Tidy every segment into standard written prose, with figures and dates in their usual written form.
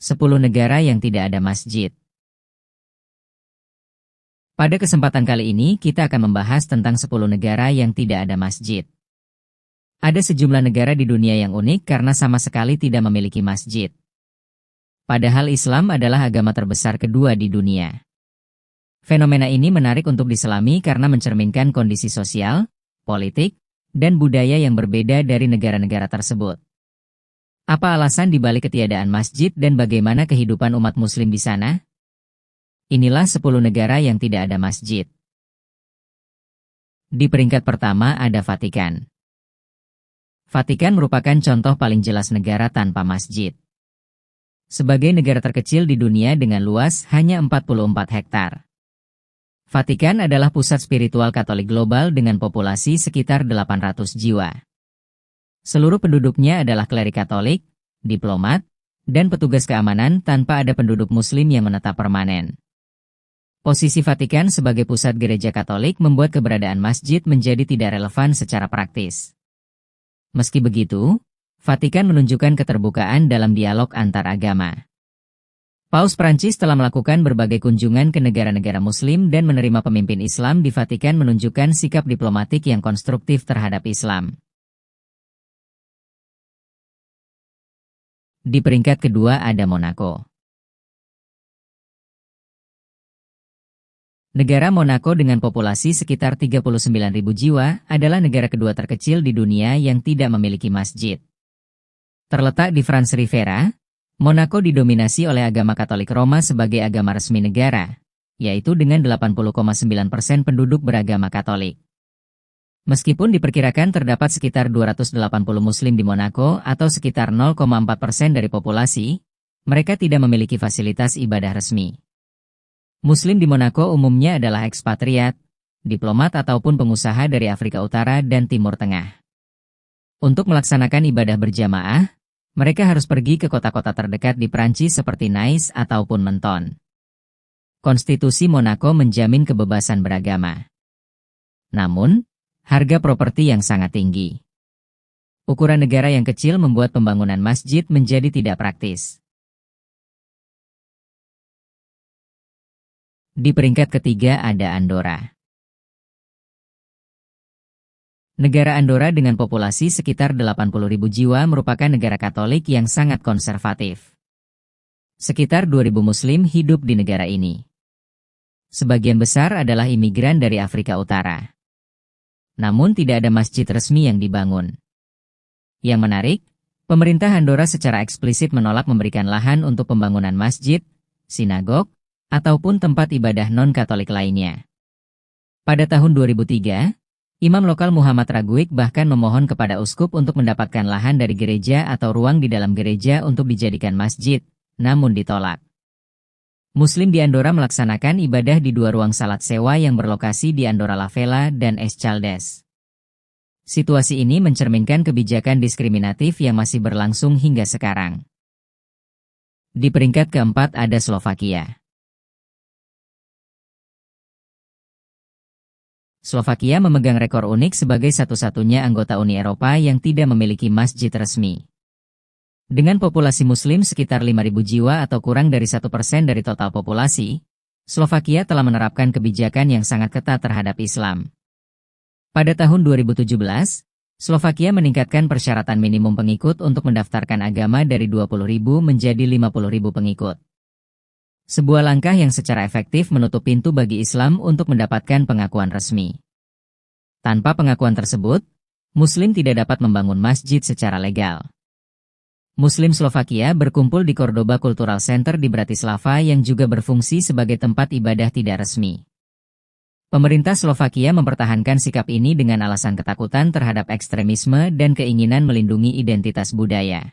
10 negara yang tidak ada masjid. Pada kesempatan kali ini kita akan membahas tentang 10 negara yang tidak ada masjid. Ada sejumlah negara di dunia yang unik karena sama sekali tidak memiliki masjid. Padahal Islam adalah agama terbesar kedua di dunia. Fenomena ini menarik untuk diselami karena mencerminkan kondisi sosial, politik, dan budaya yang berbeda dari negara-negara tersebut. Apa alasan dibalik ketiadaan masjid dan bagaimana kehidupan umat muslim di sana? Inilah 10 negara yang tidak ada masjid. Di peringkat pertama ada Vatikan. Vatikan merupakan contoh paling jelas negara tanpa masjid. Sebagai negara terkecil di dunia dengan luas hanya 44 hektar. Vatikan adalah pusat spiritual Katolik global dengan populasi sekitar 800 jiwa. Seluruh penduduknya adalah klerik Katolik, diplomat, dan petugas keamanan tanpa ada penduduk Muslim yang menetap permanen. Posisi Vatikan sebagai pusat gereja Katolik membuat keberadaan masjid menjadi tidak relevan secara praktis. Meski begitu, Vatikan menunjukkan keterbukaan dalam dialog antar agama. Paus Prancis telah melakukan berbagai kunjungan ke negara-negara Muslim dan menerima pemimpin Islam di Vatikan menunjukkan sikap diplomatik yang konstruktif terhadap Islam. Di peringkat kedua ada Monaco. Negara Monaco dengan populasi sekitar 39.000 jiwa adalah negara kedua terkecil di dunia yang tidak memiliki masjid. Terletak di France Riviera, Monaco didominasi oleh agama Katolik Roma sebagai agama resmi negara, yaitu dengan 80,9% penduduk beragama Katolik. Meskipun diperkirakan terdapat sekitar 280 Muslim di Monaco atau sekitar 0,4% dari populasi, mereka tidak memiliki fasilitas ibadah resmi. Muslim di Monaco umumnya adalah ekspatriat, diplomat ataupun pengusaha dari Afrika Utara dan Timur Tengah. Untuk melaksanakan ibadah berjamaah, mereka harus pergi ke kota-kota terdekat di Prancis seperti Nice ataupun Menton. Konstitusi Monaco menjamin kebebasan beragama. Namun, harga properti yang sangat tinggi. Ukuran negara yang kecil membuat pembangunan masjid menjadi tidak praktis. Di peringkat ketiga ada Andorra. Negara Andorra dengan populasi sekitar 80.000 jiwa merupakan negara Katolik yang sangat konservatif. Sekitar 2.000 Muslim hidup di negara ini. Sebagian besar adalah imigran dari Afrika Utara. Namun tidak ada masjid resmi yang dibangun. Yang menarik, pemerintah Andorra secara eksplisit menolak memberikan lahan untuk pembangunan masjid, sinagog, ataupun tempat ibadah non-Katolik lainnya. Pada tahun 2003, Imam lokal Muhammad Raguik bahkan memohon kepada uskup untuk mendapatkan lahan dari gereja atau ruang di dalam gereja untuk dijadikan masjid, namun ditolak. Muslim di Andorra melaksanakan ibadah di 2 ruang salat sewa yang berlokasi di Andorra la Vella dan Escaldes. Situasi ini mencerminkan kebijakan diskriminatif yang masih berlangsung hingga sekarang. Di peringkat keempat ada Slovakia. Slovakia memegang rekor unik sebagai satu-satunya anggota Uni Eropa yang tidak memiliki masjid resmi. Dengan populasi Muslim sekitar 5.000 jiwa atau kurang dari 1% dari total populasi, Slovakia telah menerapkan kebijakan yang sangat ketat terhadap Islam. Pada tahun 2017, Slovakia meningkatkan persyaratan minimum pengikut untuk mendaftarkan agama dari 20.000 menjadi 50.000 pengikut. Sebuah langkah yang secara efektif menutup pintu bagi Islam untuk mendapatkan pengakuan resmi. Tanpa pengakuan tersebut, Muslim tidak dapat membangun masjid secara legal. Muslim Slovakia berkumpul di Cordoba Cultural Center di Bratislava yang juga berfungsi sebagai tempat ibadah tidak resmi. Pemerintah Slovakia mempertahankan sikap ini dengan alasan ketakutan terhadap ekstremisme dan keinginan melindungi identitas budaya.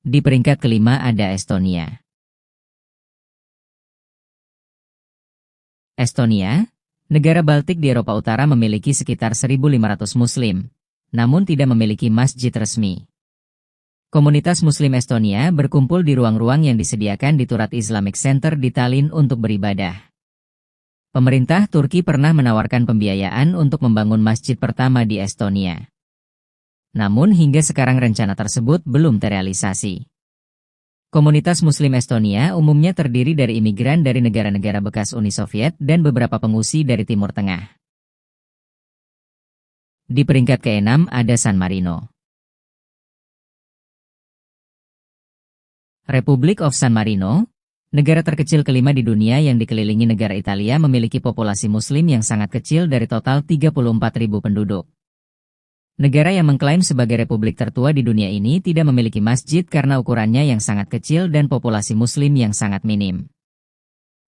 Di peringkat kelima ada Estonia. Estonia, negara Baltik di Eropa Utara memiliki sekitar 1.500 Muslim, namun tidak memiliki masjid resmi. Komunitas Muslim Estonia berkumpul di ruang-ruang yang disediakan di Turad Islamic Center di Tallinn untuk beribadah. Pemerintah Turki pernah menawarkan pembiayaan untuk membangun masjid pertama di Estonia. Namun hingga sekarang rencana tersebut belum terrealisasi. Komunitas Muslim Estonia umumnya terdiri dari imigran dari negara-negara bekas Uni Soviet dan beberapa pengungsi dari Timur Tengah. Di peringkat ke-6 ada San Marino. Republic of San Marino, negara terkecil kelima di dunia yang dikelilingi negara Italia, memiliki populasi Muslim yang sangat kecil dari total 34.000 penduduk. Negara yang mengklaim sebagai republik tertua di dunia ini tidak memiliki masjid karena ukurannya yang sangat kecil dan populasi Muslim yang sangat minim.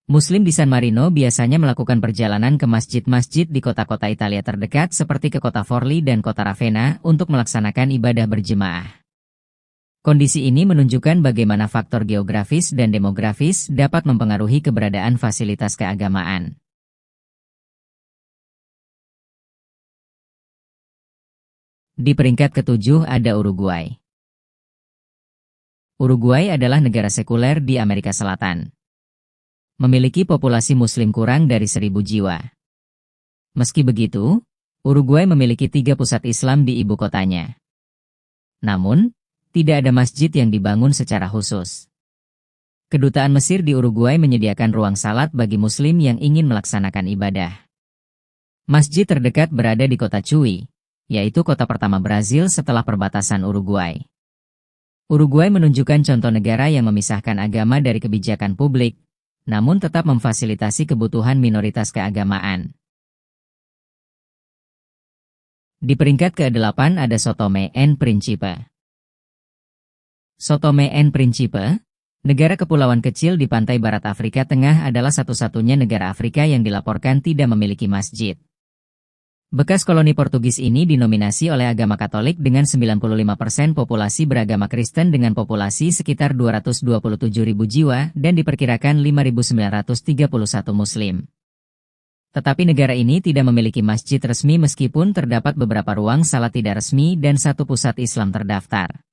Muslim di San Marino biasanya melakukan perjalanan ke masjid-masjid di kota-kota Italia terdekat seperti ke kota Forlì dan kota Ravenna untuk melaksanakan ibadah berjemaah. Kondisi ini menunjukkan bagaimana faktor geografis dan demografis dapat mempengaruhi keberadaan fasilitas keagamaan. Di peringkat ke-7 ada Uruguay. Uruguay adalah negara sekuler di Amerika Selatan. Memiliki populasi Muslim kurang dari 1.000 jiwa. Meski begitu, Uruguay memiliki 3 pusat Islam di ibu kotanya. Namun, tidak ada masjid yang dibangun secara khusus. Kedutaan Mesir di Uruguay menyediakan ruang salat bagi Muslim yang ingin melaksanakan ibadah. Masjid terdekat berada di kota Chuy, yaitu kota pertama Brazil setelah perbatasan Uruguay. Uruguay menunjukkan contoh negara yang memisahkan agama dari kebijakan publik, namun tetap memfasilitasi kebutuhan minoritas keagamaan. Di peringkat ke-8 ada São Tomé and Príncipe. São Tomé and Príncipe, negara kepulauan kecil di pantai barat Afrika Tengah, adalah satu-satunya negara Afrika yang dilaporkan tidak memiliki masjid. Bekas koloni Portugis ini dinominasi oleh agama Katolik dengan 95% populasi beragama Kristen dengan populasi sekitar 227.000 jiwa dan diperkirakan 5.931 Muslim. Tetapi negara ini tidak memiliki masjid resmi meskipun terdapat beberapa ruang salat tidak resmi dan 1 pusat Islam terdaftar.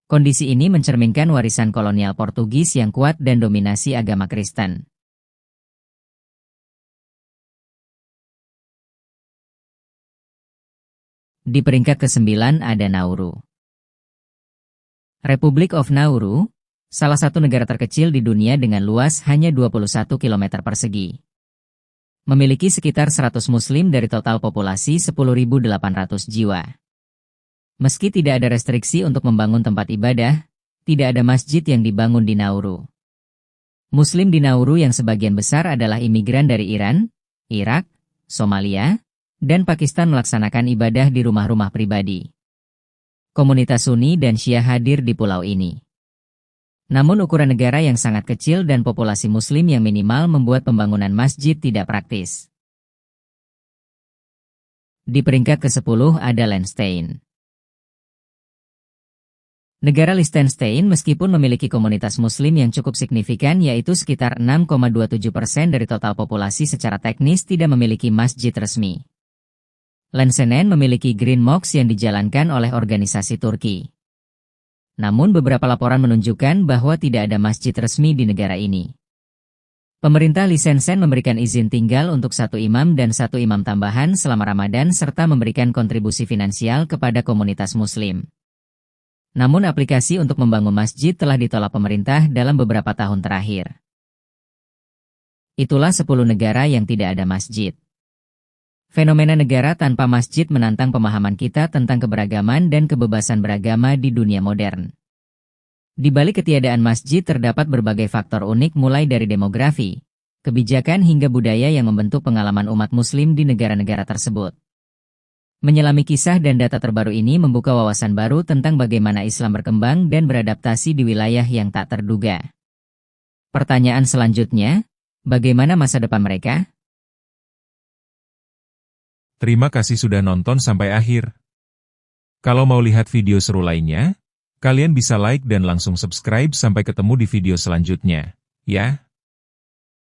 Kondisi ini mencerminkan warisan kolonial Portugis yang kuat dan dominasi agama Kristen. Di peringkat ke-9 ada Nauru. Republic of Nauru, salah satu negara terkecil di dunia dengan luas hanya 21 km persegi. Memiliki sekitar 100 Muslim dari total populasi 10.800 jiwa. Meski tidak ada restriksi untuk membangun tempat ibadah, tidak ada masjid yang dibangun di Nauru. Muslim di Nauru yang sebagian besar adalah imigran dari Iran, Irak, Somalia, dan Pakistan melaksanakan ibadah di rumah-rumah pribadi. Komunitas Sunni dan Syiah hadir di pulau ini. Namun ukuran negara yang sangat kecil dan populasi Muslim yang minimal membuat pembangunan masjid tidak praktis. Di peringkat ke-10 ada Liechtenstein. Negara Liechtenstein meskipun memiliki komunitas Muslim yang cukup signifikan yaitu sekitar 6,27% dari total populasi, secara teknis tidak memiliki masjid resmi. Liechtenstein memiliki Green Mosque yang dijalankan oleh organisasi Turki. Namun beberapa laporan menunjukkan bahwa tidak ada masjid resmi di negara ini. Pemerintah Liechtenstein memberikan izin tinggal untuk 1 imam dan 1 imam tambahan selama Ramadan serta memberikan kontribusi finansial kepada komunitas Muslim. Namun aplikasi untuk membangun masjid telah ditolak pemerintah dalam beberapa tahun terakhir. Itulah 10 negara yang tidak ada masjid. Fenomena negara tanpa masjid menantang pemahaman kita tentang keberagaman dan kebebasan beragama di dunia modern. Di balik ketiadaan masjid terdapat berbagai faktor unik mulai dari demografi, kebijakan hingga budaya yang membentuk pengalaman umat Muslim di negara-negara tersebut. Menyelami kisah dan data terbaru ini membuka wawasan baru tentang bagaimana Islam berkembang dan beradaptasi di wilayah yang tak terduga. Pertanyaan selanjutnya, bagaimana masa depan mereka? Terima kasih sudah nonton sampai akhir. Kalau mau lihat video seru lainnya, kalian bisa like dan langsung subscribe. Sampai ketemu di video selanjutnya, ya.